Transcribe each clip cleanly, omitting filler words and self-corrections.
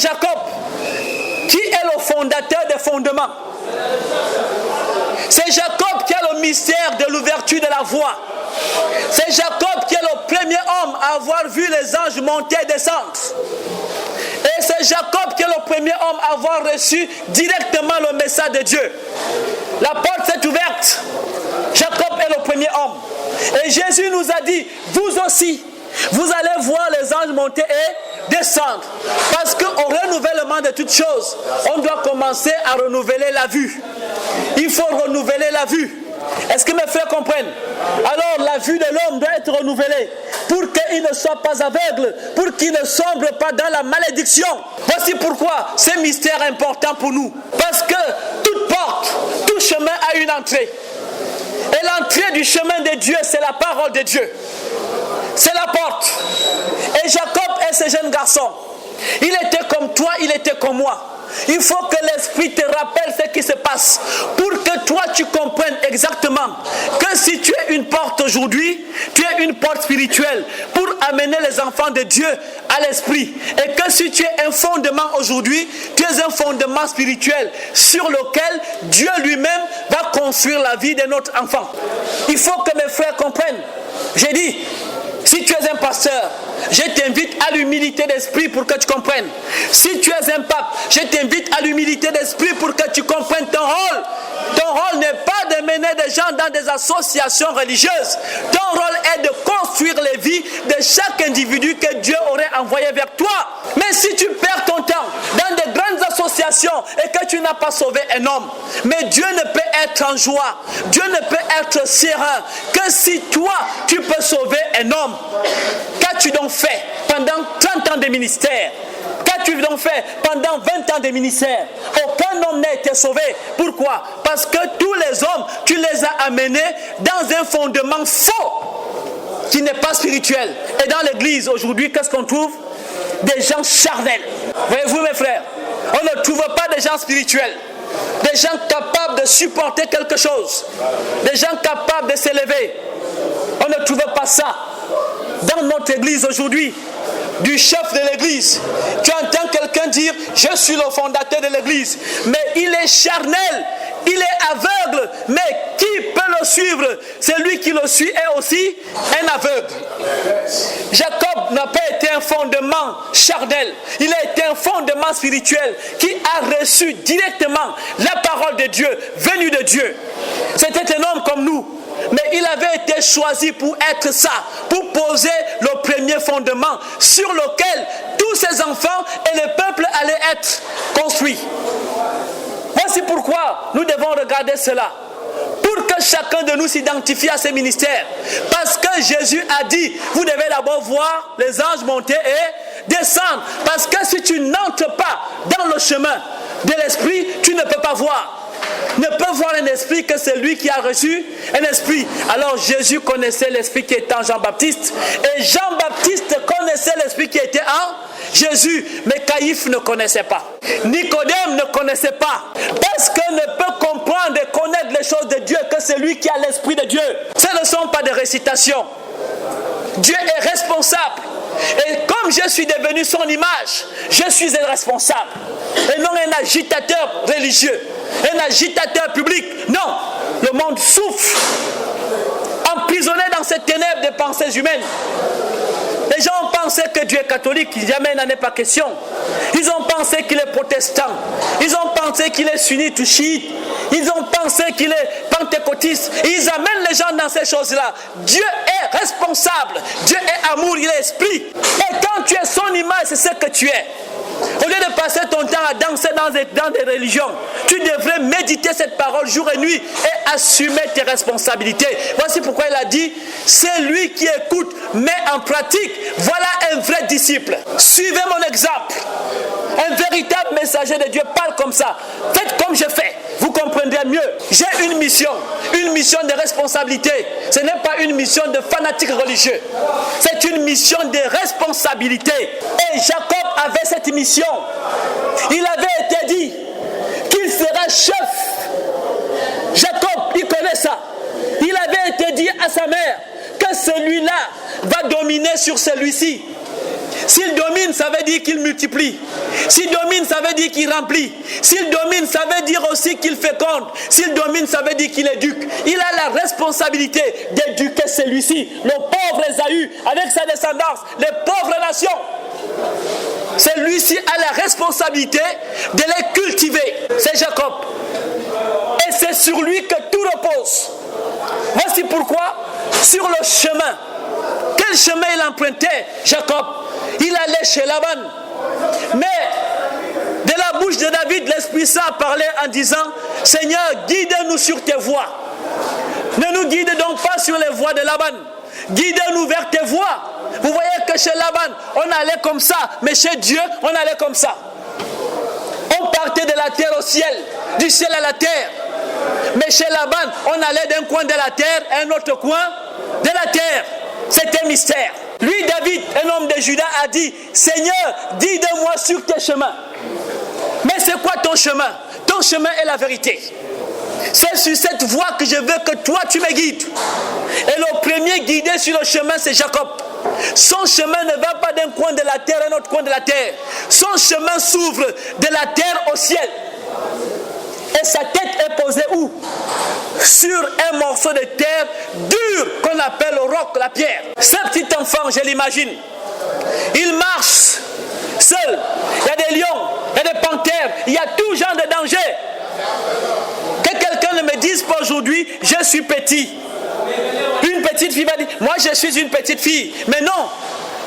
Jacob. Qui est le fondateur des fondements? C'est Jacob qui a le mystère de l'ouverture de la voie. C'est Jacob qui est le premier homme à avoir vu les anges monter et descendre. Et c'est Jacob qui est le premier homme à avoir reçu directement le message de Dieu. La porte s'est ouverte. Jacob est le premier homme. Et Jésus nous a dit, vous aussi, vous allez voir les anges monter et descendre. Parce qu'au renouvellement de toutes choses, on doit commencer à renouveler la vue. Il faut renouveler la vue. Est-ce que mes frères comprennent? Alors la vue de l'homme doit être renouvelée pour qu'il ne soit pas aveugle, pour qu'il ne sombre pas dans la malédiction. Voici pourquoi ce mystère est important pour nous. Parce que toute porte, tout chemin a une entrée. Et l'entrée du chemin de Dieu, c'est la parole de Dieu. C'est la porte. Et Jacob est ce jeune garçon. Il était comme toi, il était comme moi. Il faut que l'Esprit te rappelle ce qui se passe pour que toi tu comprennes exactement que si tu es une porte aujourd'hui, tu es une porte spirituelle pour amener les enfants de Dieu à l'Esprit. Et que si tu es un fondement aujourd'hui, tu es un fondement spirituel sur lequel Dieu lui-même va construire la vie de notre enfant. Il faut que mes frères comprennent. J'ai dit, si tu es un pasteur, je t'invite à l'humilité d'esprit pour que tu comprennes. Si tu es un pape, je t'invite à l'humilité d'esprit pour que tu comprennes ton rôle. Ton rôle n'est pas de mener des gens dans des associations religieuses. Ton rôle est de construire les vies de chaque individu que Dieu aurait envoyé vers toi. Mais si tu perds ton temps dans de grandes associations et que tu n'as pas sauvé un homme, mais Dieu ne peut être en joie, Dieu ne peut être serein que si toi tu peux sauver un homme. Qu'as-tu donc fait pendant 30 ans de ministère? Qu'as-tu donc fait pendant 20 ans de ministère? Aucun homme n'a été sauvé. Pourquoi? Parce que tous les hommes, tu les as amenés dans un fondement faux qui n'est pas spirituel. Et dans l'église aujourd'hui, qu'est-ce qu'on trouve? Des gens charnels. Voyez-vous mes frères, on ne trouve pas des gens spirituels. Des gens capables de supporter quelque chose. Des gens capables de s'élever. On ne trouve pas ça dans notre église aujourd'hui. Du chef de l'église, tu entends quelqu'un dire je suis le fondateur de l'église, mais il est charnel, il est aveugle, mais qui peut le suivre? Celui qui le suit est aussi un aveugle. Jacob n'a pas été un fondement charnel, il a été un fondement spirituel qui a reçu directement la parole de Dieu, venue de Dieu. C'était un homme comme nous. Mais il avait été choisi pour être ça, pour poser le premier fondement sur lequel tous ses enfants et le peuple allaient être construits. Voici pourquoi nous devons regarder cela. Pour que chacun de nous s'identifie à ce ministère. Parce que Jésus a dit, vous devez d'abord voir les anges monter et descendre. Parce que si tu n'entres pas dans le chemin de l'esprit, tu ne peux pas voir. Ne peut voir un esprit que celui qui a reçu un esprit. Alors Jésus connaissait l'esprit qui était en Jean-Baptiste. Et Jean-Baptiste connaissait l'esprit qui était en Jésus. Mais Caïphe ne connaissait pas. Nicodème ne connaissait pas. Parce qu'on ne peut comprendre et connaître les choses de Dieu que celui qui a l'esprit de Dieu. Ce ne sont pas des récitations. Dieu est responsable. Et comme je suis devenu son image, je suis un responsable. Et non un agitateur religieux, un agitateur public. Non, le monde souffre, emprisonné dans cette ténèbres de pensées humaines. Les gens ont pensé que Dieu est catholique, jamais il n'en est pas question. Ils ont pensé qu'il est protestant. Ils ont pensé qu'il est sunnite ou chiite. Ils ont pensé qu'il est pentecôtiste. Et ils amènent les gens dans ces choses-là. Dieu est responsable. Dieu est amour, il est esprit. Et quand tu es son image, c'est ce que tu es. Au lieu de passer ton temps à danser dans des religions, tu devrais méditer cette parole jour et nuit et assumer tes responsabilités. Voici pourquoi il a dit, c'est lui qui écoute, met en pratique. Voilà un vrai disciple. Suivez mon exemple. Un véritable messager de Dieu parle comme ça. Faites comme je fais. Vous comprendrez mieux. J'ai une mission de responsabilité. Ce n'est pas une mission de fanatique religieux. C'est une mission de responsabilité. Et Jacob avait cette mission. Il avait été dit qu'il sera chef. Jacob, il connaît ça. Il avait été dit à sa mère que celui-là va dominer sur celui-ci. S'il domine, ça veut dire qu'il multiplie. S'il domine, ça veut dire qu'il remplit. S'il domine, ça veut dire aussi qu'il féconde. S'il domine, ça veut dire qu'il éduque. Il a la responsabilité d'éduquer celui-ci, le pauvre Ésaü, avec sa descendance, les pauvres nations. Celui-ci a la responsabilité de les cultiver. C'est Jacob. Et c'est sur lui que tout repose. Voici pourquoi, sur le chemin, quel chemin il empruntait, Jacob? Il allait chez Laban. Mais de la bouche de David, l'Esprit Saint parlait en disant, Seigneur, guide-nous sur tes voies. Ne nous guide donc pas sur les voies de Laban. Guide-nous vers tes voies. Vous voyez que chez Laban, on allait comme ça, mais chez Dieu, on allait comme ça. On partait de la terre au ciel, du ciel à la terre. Mais chez Laban, on allait d'un coin de la terre à un autre coin de la terre. C'était mystère. Lui, David, un homme de Juda, a dit, Seigneur, guide-moi sur tes chemins. Mais c'est quoi ton chemin? Ton chemin est la vérité. C'est sur cette voie que je veux que toi, tu me guides. Et le premier guidé sur le chemin, c'est Jacob. Son chemin ne va pas d'un coin de la terre à un autre coin de la terre. Son chemin s'ouvre de la terre au ciel. Et sa tête est posée où? Sur un morceau de terre dur qu'on appelle le roc, la pierre. Ce petit enfant, je l'imagine, il marche seul. Il y a des lions, il y a des panthères, il y a tout genre de danger. Que quelqu'un ne me dise pas aujourd'hui, je suis petit. Une petite fille va dire, moi je suis une petite fille. Mais non,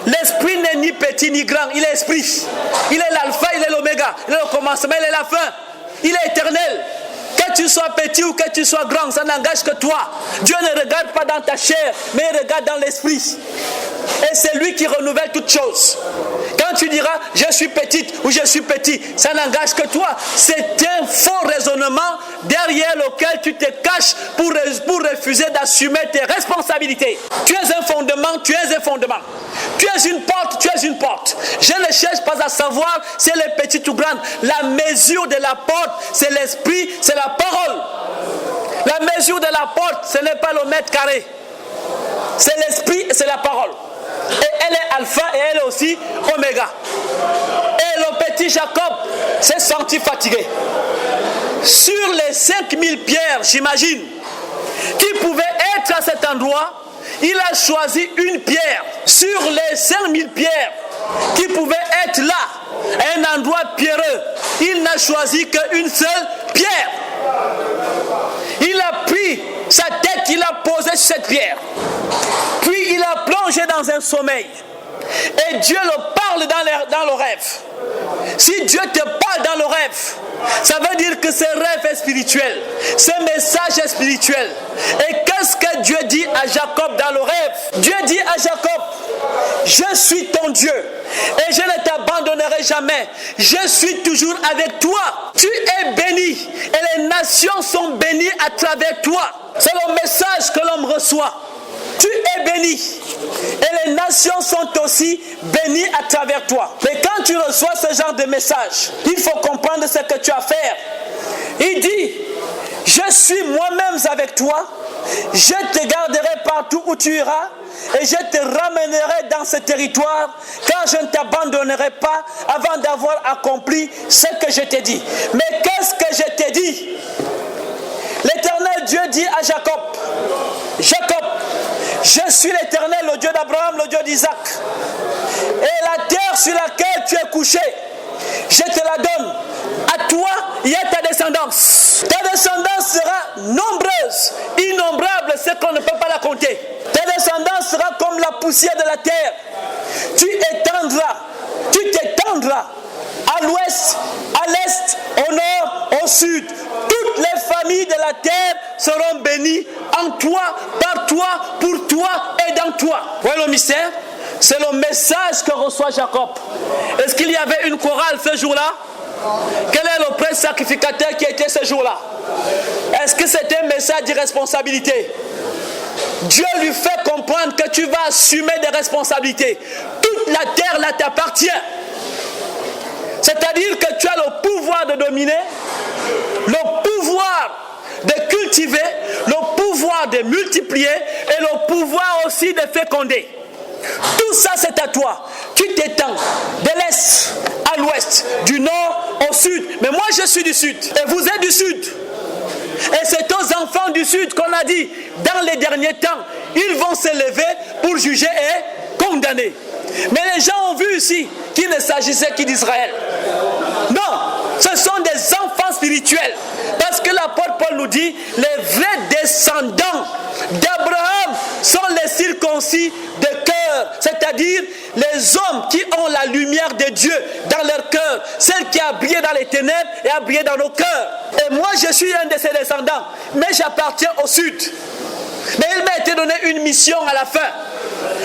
l'esprit n'est ni petit ni grand, il est esprit. Il est l'alpha, il est l'oméga, il est le commencement, il est la fin. Il est éternel. Que tu sois petit ou que tu sois grand, ça n'engage que toi. Dieu ne regarde pas dans ta chair, mais il regarde dans l'esprit. Et c'est lui qui renouvelle toutes choses. Quand tu diras, je suis petite ou je suis petit, ça n'engage que toi. C'est un faux raisonnement derrière lequel tu te caches pour refuser d'assumer tes responsabilités. Tu es un fondement, tu es un fondement. Tu es une porte, tu es une porte. Je ne cherche pas à savoir si elle est petite ou grande. La mesure de la porte, c'est l'esprit, c'est la parole. La mesure de la porte, ce n'est pas le mètre carré. C'est l'esprit et c'est la parole. Et elle est alpha et elle est aussi oméga. Et le petit Jacob s'est senti fatigué. Sur les 5000 pierres, j'imagine, qui pouvaient être à cet endroit, il a choisi une pierre. Sur les 5000 pierres qui pouvaient être là, à un endroit pierreux, il n'a choisi qu'une seule pierre. Il a pris sa tête, il a posé sur cette pierre. Puis il a plongé dans un sommeil. Et Dieu le parle dans le rêve. Si Dieu te parle dans le rêve, ça veut dire que ce rêve est spirituel. Ce message est spirituel. Et qu'est-ce que Dieu dit à Jacob dans le rêve? Dieu dit à Jacob, je suis ton Dieu et je ne t'abandonnerai jamais. Je suis toujours avec toi. Tu es béni et les nations sont bénies à travers toi. C'est le message que l'homme reçoit. Tu es béni et les nations sont aussi bénies à travers toi. Mais quand tu reçois ce genre de message, il faut comprendre ce que tu as à faire. Il dit, je suis moi-même avec toi, je te garderai partout où tu iras et je te ramènerai dans ce territoire car je ne t'abandonnerai pas avant d'avoir accompli ce que je t'ai dit. Mais qu'est-ce que je t'ai dit? L'Éternel Dieu dit à Jacob, Jacob, je suis l'Éternel, le Dieu d'Abraham, le Dieu d'Isaac. Et la terre sur laquelle tu es couché, je te la donne. À toi et à ta descendance. Ta descendance sera nombreuse, innombrable, c'est qu'on ne peut pas la compter. Ta descendance sera comme la poussière de la terre. Tu t'étendras à l'ouest, à l'est, au nord, au sud. Toutes les familles de la terre seront bénies en toi, par toi, pour toi et dans toi. Vous voyez le mystère? C'est le message que reçoit Jacob. Est-ce qu'il y avait une chorale ce jour-là? Quel est le prince sacrificateur qui était ce jour-là? Est-ce que c'était un message d'irresponsabilité? Dieu lui fait comprendre que tu vas assumer des responsabilités. Toute la terre là t'appartient. C'est-à-dire que tu as le pouvoir de dominer, le pouvoir de cultiver, le pouvoir de multiplier et le pouvoir aussi de féconder. Tout ça, c'est à toi. Tu t'étends de l'est à l'ouest, du nord au sud. Mais moi, je suis du sud. Et vous êtes du sud. Et c'est aux enfants du sud qu'on a dit, dans les derniers temps, ils vont se lever pour juger et condamner. Mais les gens ont vu ici qu'il ne s'agissait qu'd'Israël. Non, ce sont des enfants spirituels. Parce que l'apôtre Paul nous dit, les vrais descendants d'Abraham sont les circoncis de cœur. C'est-à-dire les hommes qui ont la lumière de Dieu dans leur cœur. Celle qui a brillé dans les ténèbres et a brillé dans nos cœurs. Et moi, je suis un de ces descendants. Mais j'appartiens au sud. Mais il m'a été donné une mission à la fin.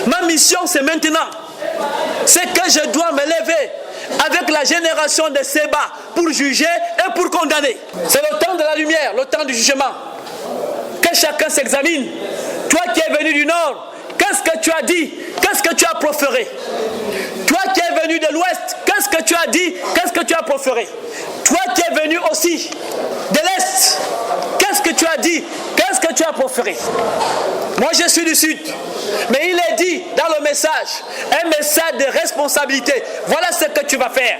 Ma mission, c'est maintenant. C'est que je dois me lever avec la génération de Séba pour juger et pour condamner. C'est le temps de la lumière, le temps du jugement. Que chacun s'examine. Toi qui es venu du nord, qu'est-ce que tu as dit? Qu'est-ce que tu as proféré? Toi qui es venu de l'ouest, qu'est-ce que tu as dit? Qu'est-ce que tu as proféré? Toi qui es venu aussi de l'est, qu'est-ce que tu as dit? Qu'est-ce que tu as proféré? Moi je suis du sud. Mais il est dit dans le message, un message de responsabilité. Voilà ce que tu vas faire.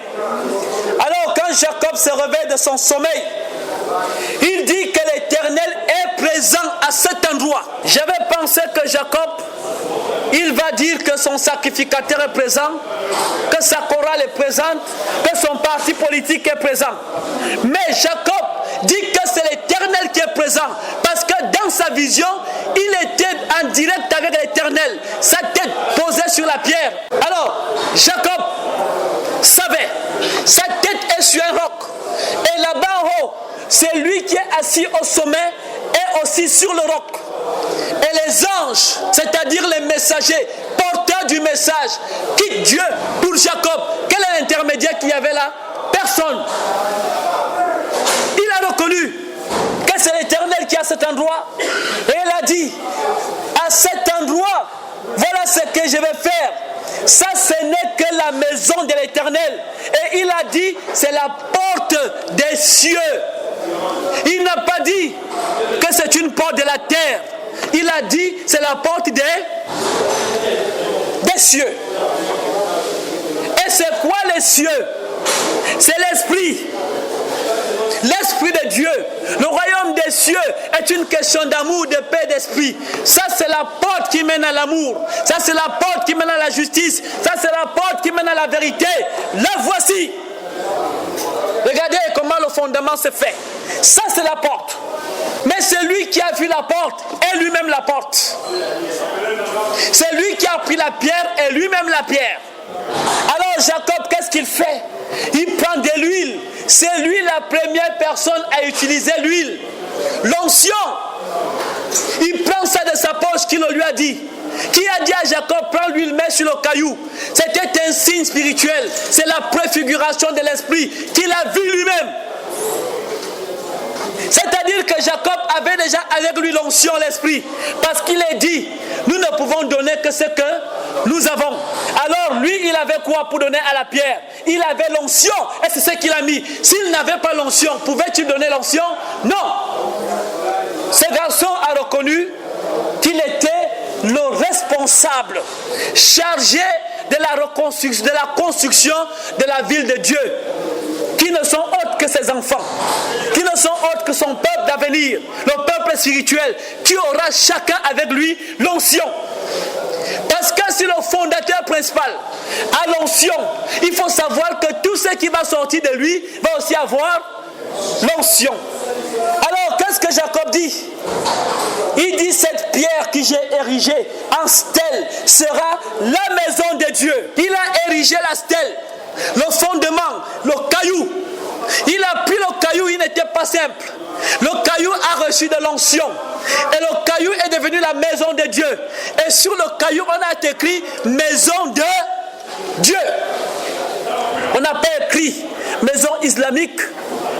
Alors quand Jacob se réveille de son sommeil, il dit que l'Éternel est présent à cet endroit. J'avais pensé que Jacob, il va dire que son sacrificateur est présent, que sa chorale est présente, que son parti politique est présent. Mais Jacob dit que c'est l'Éternel qui est présent, parce que dans sa vision, il était en direct avec l'Éternel, sa tête posée sur la pierre. Alors, Jacob savait, sa tête est sur un roc, et là-bas en haut, c'est lui qui est assis au sommet et aussi sur le roc. Et les anges, c'est-à-dire les messagers, porteurs du message, quittent Dieu pour Jacob. Quel est l'intermédiaire qu'il y avait là? Personne. Il a reconnu que c'est l'Éternel qui est à cet endroit. Et il a dit, à cet endroit, voilà ce que je vais faire. Ça, ce n'est que la maison de l'Éternel. Et il a dit, c'est la porte des cieux. Il n'a pas dit que c'est une porte de la terre. Il a dit, c'est la porte des cieux. Et c'est quoi les cieux? C'est l'esprit. L'esprit de Dieu. Le royaume des cieux est une question d'amour, de paix, d'esprit. Ça, c'est la porte qui mène à l'amour. Ça, c'est la porte qui mène à la justice. Ça, c'est la porte qui mène à la vérité. La voici. Regardez comment le fondement se fait. Ça, c'est la porte. Mais c'est lui qui a vu la porte et lui-même la porte. C'est lui qui a pris la pierre et lui-même la pierre. Alors Jacob, qu'est-ce qu'il fait? Il prend de l'huile. C'est lui la première personne à utiliser l'huile. L'onction. Il prend ça de sa poche qu'il lui a dit. Qui a dit à Jacob, prends l'huile, mets sur le caillou? C'était un signe spirituel. C'est la préfiguration de l'esprit qu'il a vu lui-même. C'est-à-dire que Jacob avait déjà avec lui l'onction, l'esprit. Parce qu'il est dit, nous ne pouvons donner que ce que nous avons. Alors lui, il avait quoi pour donner à la pierre? Il avait l'onction. Et c'est ce qu'il a mis. S'il n'avait pas l'onction, pouvait-il donner l'onction? Non. Ce garçon a reconnu qu'il était le responsable, chargé de la construction de la ville de Dieu, qui ne sont autres que ses enfants, qui ne sont autres que son peuple d'avenir, le peuple spirituel, qui aura chacun avec lui l'onction. Parce que si le fondateur principal a l'onction, il faut savoir que tout ce qui va sortir de lui va aussi avoir l'onction. Alors, qu'est-ce que Jacob dit? Il dit, cette pierre que j'ai érigée en stèle sera la maison de Dieu. Il a érigé la stèle, le fondement, le caillou. Il a pris le caillou, il n'était pas simple. Le caillou a reçu de l'onction. Et le caillou est devenu la maison de Dieu. Et sur le caillou, on a écrit maison de Dieu. On n'a pas écrit maison islamique,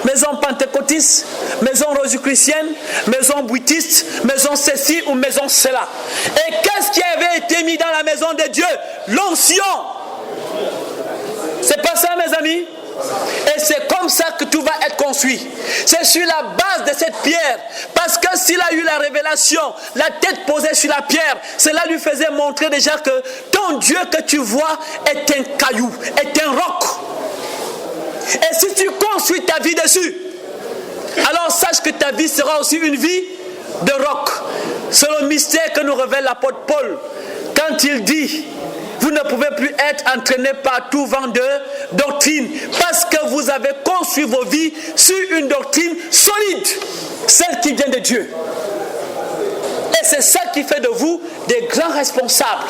maison pentecôtiste, maison rosicrucienne, maison bouddhiste, maison ceci ou maison cela. Et qu'est-ce qui avait été mis dans la maison de Dieu? L'onction. C'est pas ça, mes amis? Et c'est comme comme ça que tout va être construit. C'est sur la base de cette pierre. Parce que s'il a eu la révélation, la tête posée sur la pierre, cela lui faisait montrer déjà que ton Dieu que tu vois est un caillou, est un roc. Et si tu construis ta vie dessus, alors sache que ta vie sera aussi une vie de roc. C'est le mystère que nous révèle l'apôtre Paul quand il dit: vous ne pouvez plus être entraîné par tout vent de doctrine, parce que vous avez construit vos vies sur une doctrine solide, celle qui vient de Dieu. Et c'est ça qui fait de vous des grands responsables.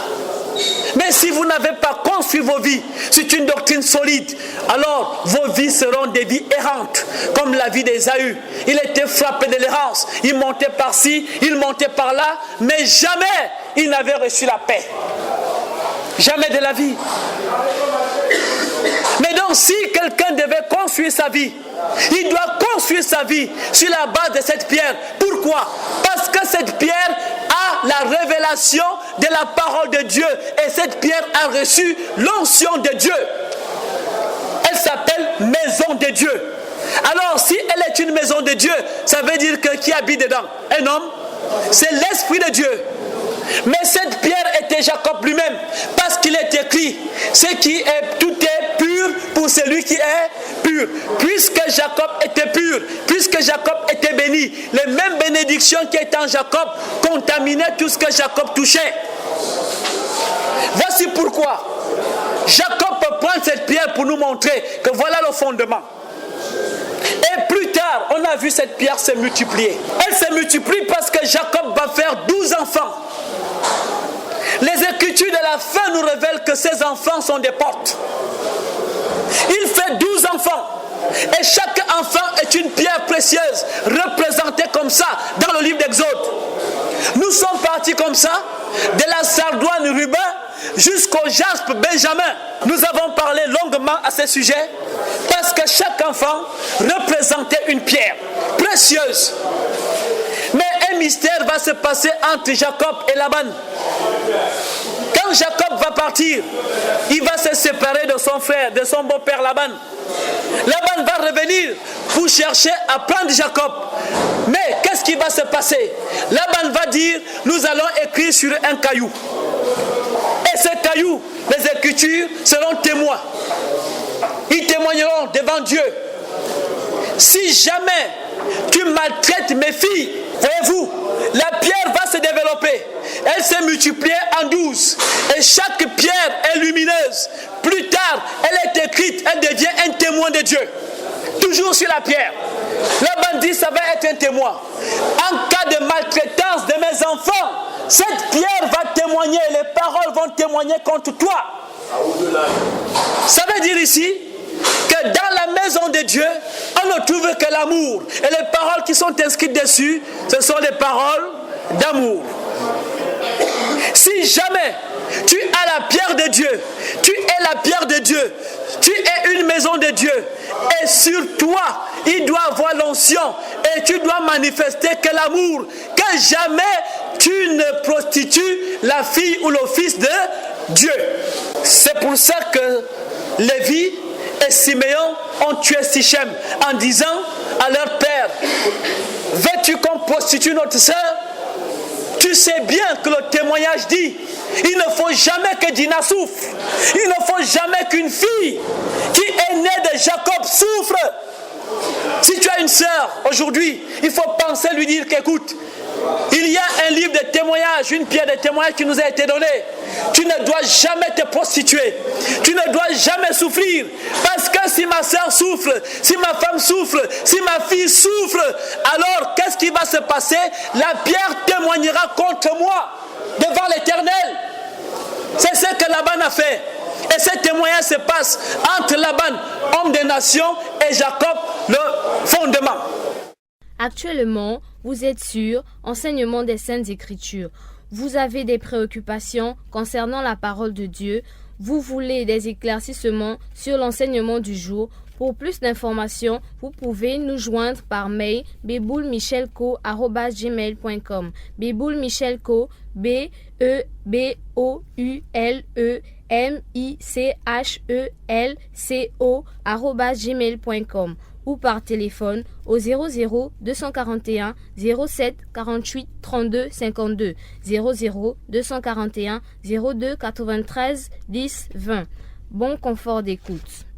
Mais si vous n'avez pas construit vos vies sur une doctrine solide, alors vos vies seront des vies errantes, comme la vie d'Ésaü. Il était frappé de l'errance, il montait par-ci, il montait par-là, mais jamais il n'avait reçu la paix. Jamais de la vie. Mais donc si quelqu'un devait construire sa vie, il doit construire sa vie sur la base de cette pierre. Pourquoi? Parce que cette pierre a la révélation de la parole de Dieu. Et cette pierre a reçu l'onction de Dieu. Elle s'appelle maison de Dieu. Alors si elle est une maison de Dieu, ça veut dire que qui habite dedans? Un homme? C'est l'Esprit de Dieu. Mais cette pierre était Jacob lui-même, parce qu'il est écrit: tout est pur pour celui qui est pur. Puisque Jacob était pur, puisque Jacob était béni, les mêmes bénédictions qui étaient en Jacob contaminaient tout ce que Jacob touchait. Voici pourquoi Jacob peut prendre cette pierre pour nous montrer que voilà le fondement. Et plus tard, on a vu cette pierre se multiplier. Elle se multiplie parce que Jacob va faire 12 enfants. Les Écritures de la fin nous révèlent que ces enfants sont des portes. Il fait 12 enfants. Et chaque enfant est une pierre précieuse, représentée comme ça dans le livre d'Exode. Nous sommes partis comme ça, de la sardoine Rubin jusqu'au jaspe Benjamin. Nous avons parlé longuement à ce sujet, parce que chaque enfant représentait une pierre précieuse. Mais un mystère va se passer entre Jacob et Laban. Quand Jacob va partir, il va se séparer de son frère, de son beau-père Laban. Laban va revenir pour chercher à prendre Jacob. Mais qu'est-ce qui va se passer? Laban va dire: nous allons écrire sur un caillou. Et ce caillou, les Écritures seront témoins. Ils témoigneront devant Dieu. Si jamais tu maltraites mes filles, voyez-vous, la pierre va se développer. Elle s'est multipliée en 12. Et chaque pierre est lumineuse. Plus tard, elle est écrite, elle devient un témoin de Dieu. Toujours sur la pierre. Laban dit: ça va être un témoin. En cas de maltraitance de mes enfants, cette pierre va témoigner, les paroles vont témoigner contre toi. Ça veut dire ici que dans la maison de Dieu, on ne trouve que l'amour. Et les paroles qui sont inscrites dessus, ce sont des paroles d'amour. Si jamais tu as la pierre de Dieu, tu es la pierre de Dieu, tu es une maison de Dieu, et sur toi, il doit avoir l'onction, et tu dois manifester que l'amour, que jamais tu ne prostitues la fille ou le fils de Dieu. C'est pour ça que Lévi et Siméon ont tué Sichem en disant à leur père: veux-tu qu'on prostitue notre sœur? Tu sais bien que le témoignage dit: il ne faut jamais que Dina souffre. Il ne faut jamais qu'une fille qui est née de Jacob souffre. Si tu as une sœur aujourd'hui, il faut penser lui dire qu'écoute, il y a un livre de témoignages, une pierre de témoignage qui nous a été donnée. Tu ne dois jamais te prostituer. Tu ne dois jamais souffrir. Parce que si ma sœur souffre, si ma femme souffre, si ma fille souffre, alors qu'est-ce qui va se passer? La pierre témoignera contre moi devant l'Éternel. C'est ce que Laban a fait. Et ce témoignage se passe entre Laban, homme des nations, et Jacob, le fondement. Actuellement, vous êtes sur Enseignement des Saintes Écritures. Vous avez des préoccupations concernant la parole de Dieu. Vous voulez des éclaircissements sur l'enseignement du jour. Pour plus d'informations, vous pouvez nous joindre par mail beboulmichelco@gmail.com. Beboulmichelco, BEBOULE micheelco@gmail.com ou par téléphone au 00 241 07 48 32 52 00 241 02 93 10 20. Bon confort d'écoute.